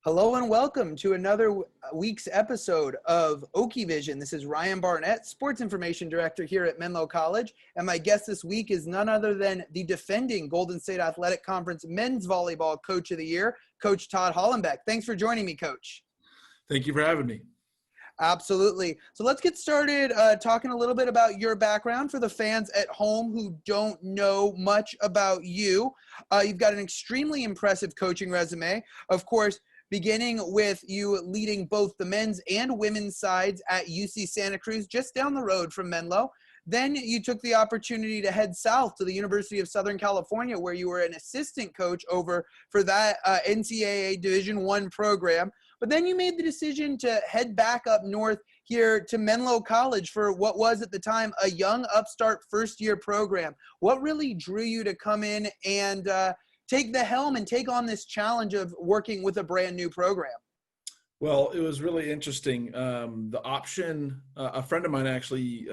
Hello and welcome to another week's episode of OakieVision. This is Ryan Barnett, Sports Information Director here at Menlo College. And my guest this week is none other than the defending Golden State Athletic Conference Men's Volleyball Coach of the Year, Coach Todd Hollenbeck. Thanks for joining me, Coach. Thank you for having me. Absolutely. So let's get started talking a little bit about your background for the fans at home who don't know much about you. You've got an extremely impressive coaching resume. Of course, beginning with you leading both the men's and women's sides at UC Santa Cruz, just down the road from Menlo. Then you took the opportunity to head south to the University of Southern California, where you were an assistant coach over for that NCAA Division I program. But then you made the decision to head back up north here to Menlo College for what was at the time a young upstart first-year program. What really drew you to come in and take the helm and take on this challenge of working with a brand new program? Well, it was really interesting. The option, a friend of mine actually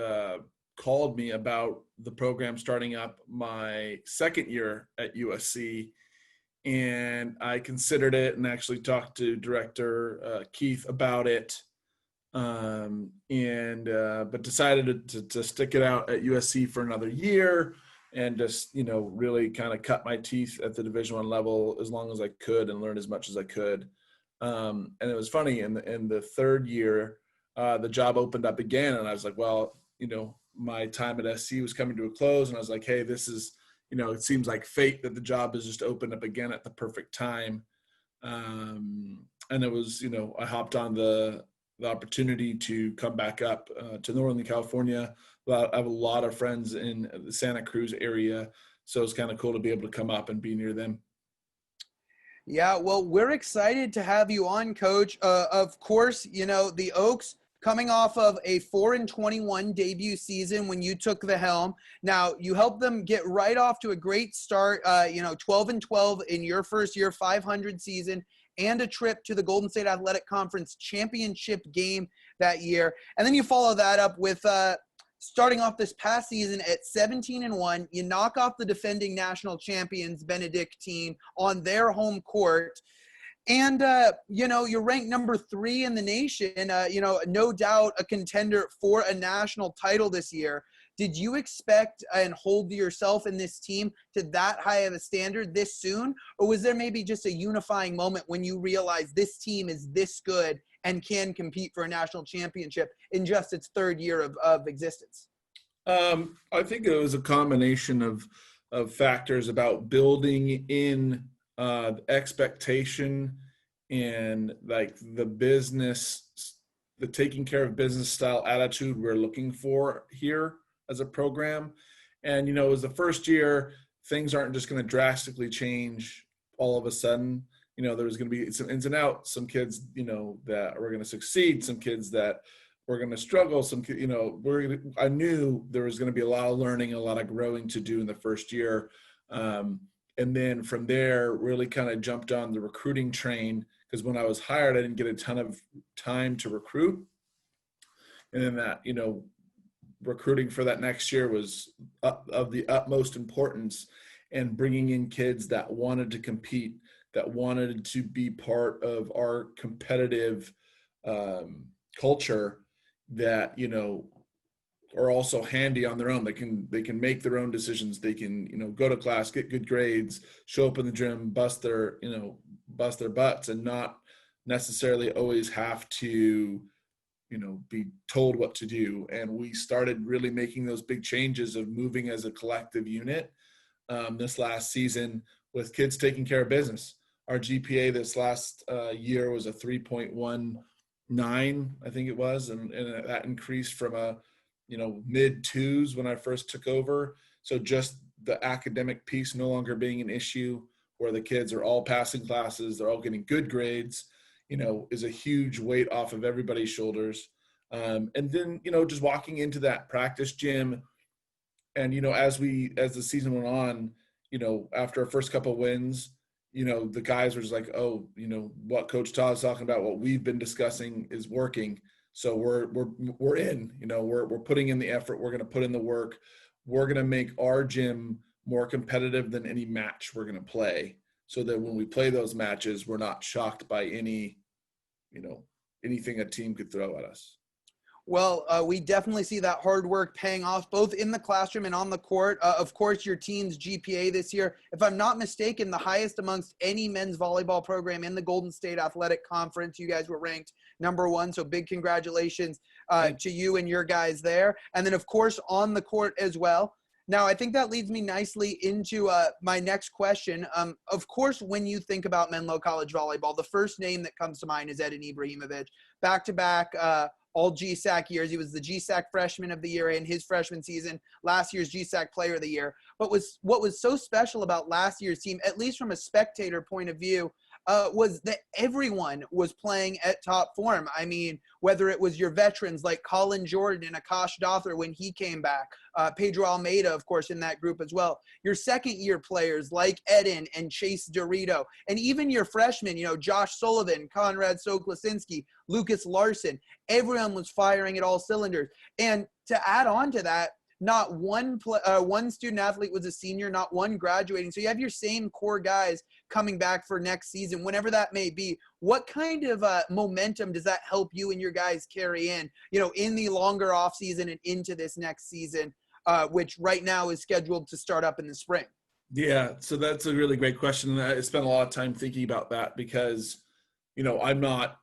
called me about the program starting up my second year at USC, and I considered it and actually talked to Director Keith about it, but decided to stick it out at USC for another year and just, really kind of cut my teeth at the Division I level as long as I could and learn as much as I could. And it was funny, in the third year, the job opened up again, and I was like, well, my time at SC was coming to a close, and I was like, hey, this is, it seems like fate that the job has just opened up again at the perfect time. And it was, I hopped on the opportunity to come back up to Northern California. I have a lot of friends in the Santa Cruz area, so it's kind of cool to be able to come up and be near them. Yeah, well, we're excited to have you on, Coach. Of course, the Oaks coming off of a 4-21 debut season when you took the helm. Now, you helped them get right off to a great start, 12-12 in your first year, 500 season, and a trip to the Golden State Athletic Conference championship game that year. And then you follow that up with starting off this past season at 17-1, you knock off the defending national champions Benedictine on their home court. And, you're ranked number 3 in the nation, no doubt a contender for a national title this year. Did you expect and hold yourself and this team to that high of a standard this soon? Or was there maybe just a unifying moment when you realized this team is this good and can compete for a national championship in just its third year of existence? I think it was a combination of factors about building in expectation and like the taking care of business style attitude we're looking for here as a program. And, it was the first year, things aren't just going to drastically change all of a sudden. There was going to be some ins and outs, some kids, that were going to succeed, some kids that were going to struggle, I knew there was going to be a lot of learning, a lot of growing to do in the first year. And then from there, really kind of jumped on the recruiting train, because when I was hired, I didn't get a ton of time to recruit. And then that, recruiting for that next year was of the utmost importance, and bringing in kids that wanted to compete, that wanted to be part of our competitive culture, that, are also handy on their own. They can make their own decisions. They can, go to class, get good grades, show up in the gym, bust their butts, and not necessarily always have to, be told what to do. And we started really making those big changes of moving as a collective unit this last season, with kids taking care of business. Our GPA this last year was a 3.19, I think it was, and that increased from a mid 2s when I first took over. So just the academic piece no longer being an issue, where the kids are all passing classes, they're all getting good grades, is a huge weight off of everybody's shoulders. And then, just walking into that practice gym, and, as the season went on, after our first couple of wins, the guys were just like, oh, what Coach Todd's talking about, what we've been discussing is working. So we're in, we're putting in the effort. We're going to put in the work. We're going to make our gym more competitive than any match we're going to play. so that when we play those matches, we're not shocked by anything a team could throw at us. Well, we definitely see that hard work paying off both in the classroom and on the court. Of course, your team's GPA this year, if I'm not mistaken, the highest amongst any men's volleyball program in the Golden State Athletic Conference. You guys were ranked #1, so big congratulations to you and your guys there. And then, of course, on the court as well. Now, I think that leads me nicely into my next question. Of course, when you think about Menlo College volleyball, the first name that comes to mind is Edin Ibrahimovic. Back-to-back all GSAC years. He was the GSAC Freshman of the Year in his freshman season, last year's GSAC Player of the Year. But what was so special about last year's team, at least from a spectator point of view, was that everyone was playing at top form. I mean, whether it was your veterans like Colin Jordan and Akash Dothar when he came back, Pedro Almeida, of course, in that group as well. Your second-year players like Edin and Chase Dorito, and even your freshmen, Josh Sullivan, Conrad Stoklesinski, Lucas Larson. Everyone was firing at all cylinders. And to add on to that, not one student athlete was a senior, not one graduating. So you have your same core guys coming back for next season, whenever that may be. What kind of momentum does that help you and your guys carry in the longer off season and into this next season, which right now is scheduled to start up in the spring? Yeah, so that's a really great question. I spent a lot of time thinking about that because, I'm not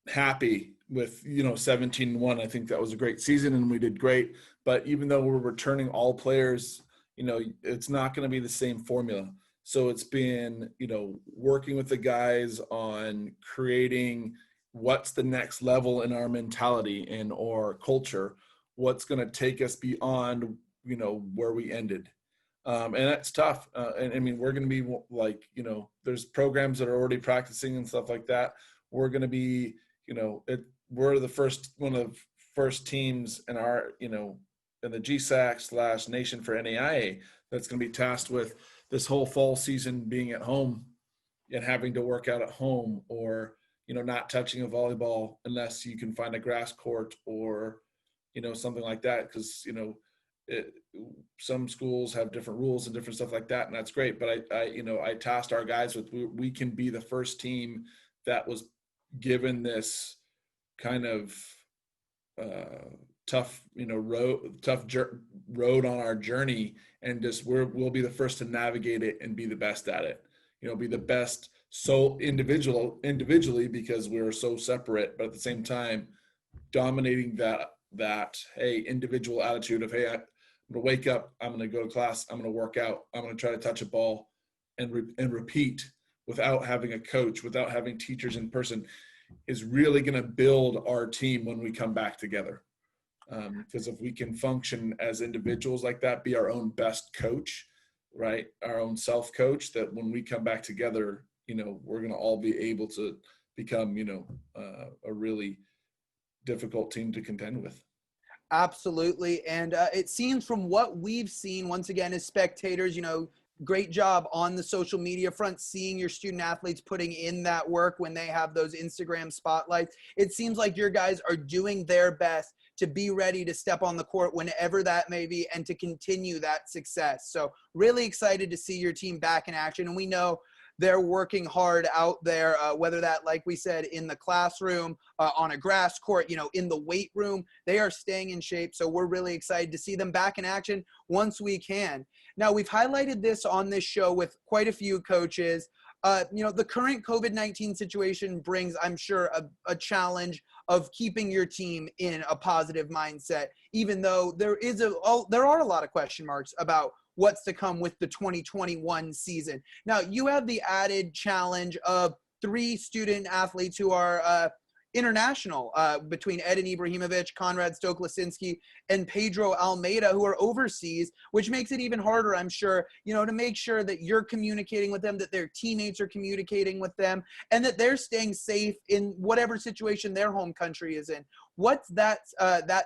happy with 17-1. I think that was a great season and we did great, but even though we're returning all players, it's not going to be the same formula. So it's been working with the guys on creating what's the next level in our mentality and our culture, what's going to take us beyond where we ended. And that's tough. And I mean, we're going to be like, there's programs that are already practicing and stuff like that. We're going to be we're one of the first teams in our, in the GSAC / Nation for NAIA that's going to be tasked with this whole fall season being at home and having to work out at home, or, not touching a volleyball unless you can find a grass court or, something like that. Because, some schools have different rules and different stuff like that. And that's great. But I tasked our guys with, we can be the first team that was given this kind of tough road on our journey, and just we'll be the first to navigate it and be the best at it. Be the best individually because we're so separate, but at the same time dominating that individual attitude of, hey, I'm gonna wake up, I'm gonna go to class, I'm gonna work out, I'm gonna try to touch a ball and repeat without having a coach, without having teachers in person, is really going to build our team when we come back together. Because if we can function as individuals like that, be our own best coach, right? Our own self-coach, that when we come back together, we're going to all be able to become, a really difficult team to contend with. Absolutely. And it seems from what we've seen, once again, as spectators, great job on the social media front, seeing your student athletes putting in that work when they have those Instagram spotlights. It seems like your guys are doing their best to be ready to step on the court whenever that may be and to continue that success. So really excited to see your team back in action. And we know they're working hard out there, whether that, like we said, in the classroom, on a grass court, in the weight room. They are staying in shape. So we're really excited to see them back in action once we can. Now, we've highlighted this on this show with quite a few coaches. The current COVID-19 situation brings, I'm sure, a challenge of keeping your team in a positive mindset, even though there are a lot of question marks about what's to come with the 2021 season. Now, you have the added challenge of 3 student athletes who are international, between Edin Ibrahimovic, Conrad Stoklesinski, and Pedro Almeida, who are overseas, which makes it even harder, I'm sure, to make sure that you're communicating with them, that their teammates are communicating with them, and that they're staying safe in whatever situation their home country is in. What's that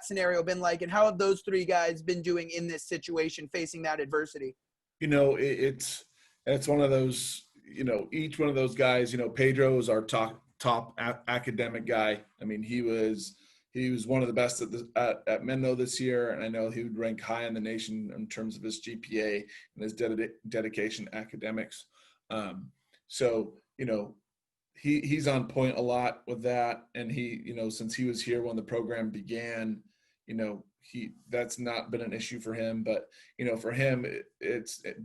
scenario been like, and how have those 3 guys been doing in this situation, facing that adversity? It's one of those, each one of those guys, Pedro is our top academic guy. I mean, he was one of the best at Menlo this year, and I know he would rank high in the nation in terms of his GPA and his dedication academics. So, he's on point a lot with that. And he, since he was here when the program began, that's not been an issue for him. But, for him,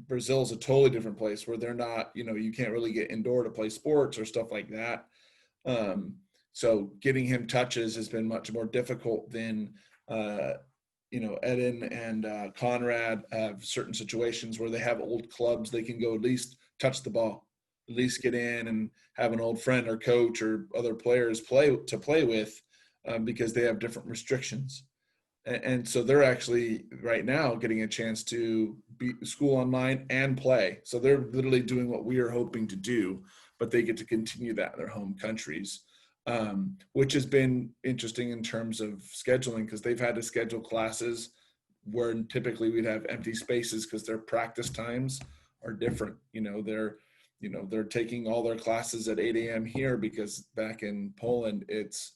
Brazil's a totally different place where they're not, you can't really get indoor to play sports or stuff like that. So getting him touches has been much more difficult than, Eden and Conrad have certain situations where they have old clubs. They can go at least touch the ball, at least get in and have an old friend or coach or other players play with, because they have different restrictions. And so they're actually right now getting a chance to be school online and play. So they're literally doing what we are hoping to do, but they get to continue that in their home countries, which has been interesting in terms of scheduling, because they've had to schedule classes where typically we'd have empty spaces because their practice times are different. They're taking all their classes at 8 a.m. here, because back in Poland, it's,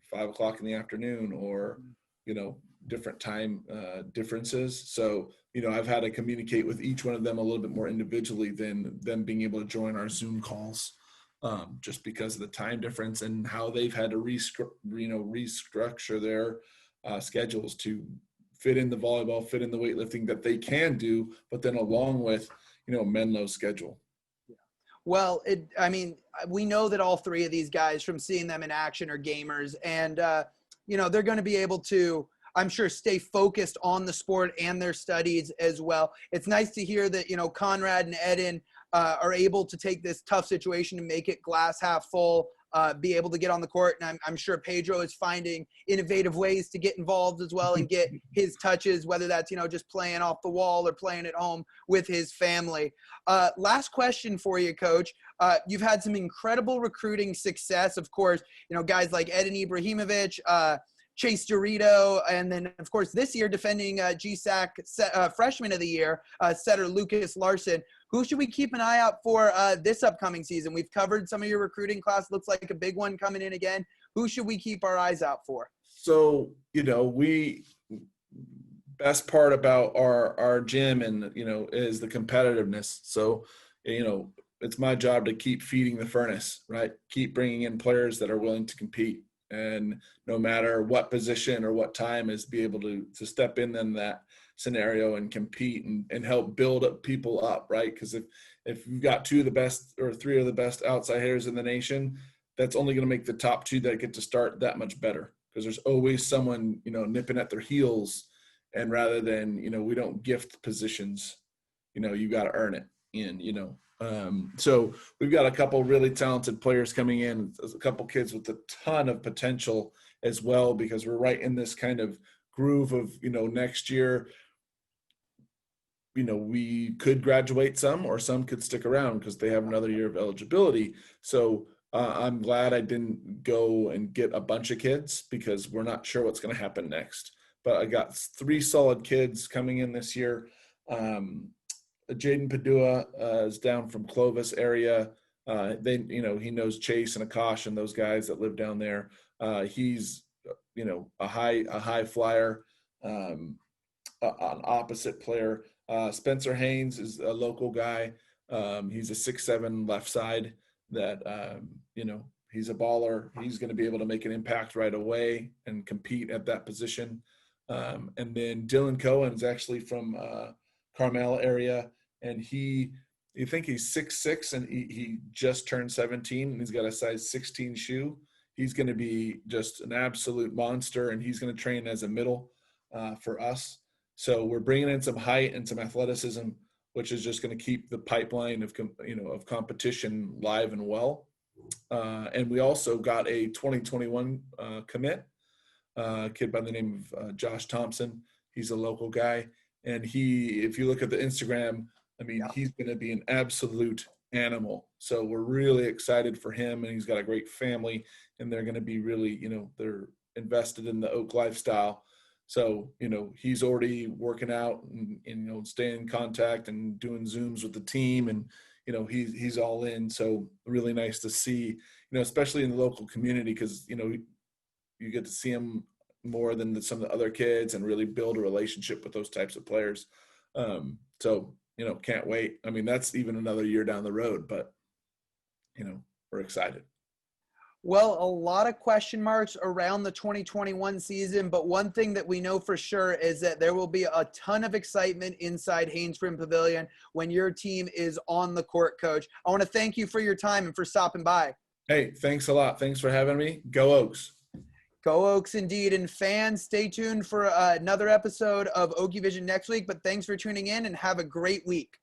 5 o'clock in the afternoon, or, different time differences. So, I've had to communicate with each one of them a little bit more individually than them being able to join our Zoom calls, just because of the time difference and how they've had to restructure their schedules to fit in the volleyball, fit in the weightlifting that they can do, but then along with, Menlo's schedule. Well, we know that all three of these guys, from seeing them in action, are gamers, and, they're going to be able to, I'm sure, stay focused on the sport and their studies as well. It's nice to hear that, Conrad and Eden are able to take this tough situation and make it glass half full, be able to get on the court. And I'm sure Pedro is finding innovative ways to get involved as well and get his touches, whether that's, just playing off the wall or playing at home with his family. Last question for you, Coach. You've had some incredible recruiting success, of course, guys like Eden Ibrahimovic, Chase Dorito, and then, of course, this year defending GSAC Freshman of the Year, setter Lucas Larson. Who should we keep an eye out for this upcoming season? We've covered some of your recruiting class. Looks like a big one coming in again. Who should we keep our eyes out for? So, best part about our gym and, is the competitiveness. So, it's my job to keep feeding the furnace, right? Keep bringing in players that are willing to compete. And no matter what position or what time, is be able to step in that scenario and compete and help build up people up, right? Because if you've got two of the best or three of the best outside hitters in the nation, that's only going to make the top two that get to start that much better, because there's always someone, nipping at their heels. And rather than, we don't gift positions, you got to earn it in, so we've got a couple really talented players coming in, a couple kids with a ton of potential as well, because we're right in this kind of groove of, next year, we could graduate some, or some could stick around because they have another year of eligibility. So I'm glad I didn't go and get a bunch of kids, because we're not sure what's going to happen next. But I got 3 solid kids coming in this year. Jaden Padua is down from Clovis area. He knows Chase and Akash and those guys that live down there. He's, a high flyer, an opposite player. Spencer Haynes is a local guy. He's a 6'7" left side that, he's a baller. He's going to be able to make an impact right away and compete at that position. And then Dylan Cohen is actually from Carmel area. And you think he's 6'6", and he just turned 17, and he's got a size 16 shoe. He's going to be just an absolute monster, and he's going to train as a middle for us. So we're bringing in some height and some athleticism, which is just going to keep the pipeline of competition live and well. And we also got a 2021 commit, a kid by the name of Josh Thompson. He's a local guy, and if you look at the Instagram, he's going to be an absolute animal. So we're really excited for him, and he's got a great family, and they're going to be really, they're invested in the Oak lifestyle. So, he's already working out and staying in contact and doing Zooms with the team, and, he's all in. So really nice to see, especially in the local community, because, you get to see him more than some of the other kids and really build a relationship with those types of players. So can't wait. I mean, that's even another year down the road, but we're excited. Well, a lot of question marks around the 2021 season, but one thing that we know for sure is that there will be a ton of excitement inside Haynesbrim Pavilion when your team is on the court, Coach. I want to thank you for your time and for stopping by. Hey, thanks a lot. Thanks for having me. Go Oaks. Go Oaks indeed. And fans, stay tuned for another episode of OakieVision next week, but thanks for tuning in and have a great week.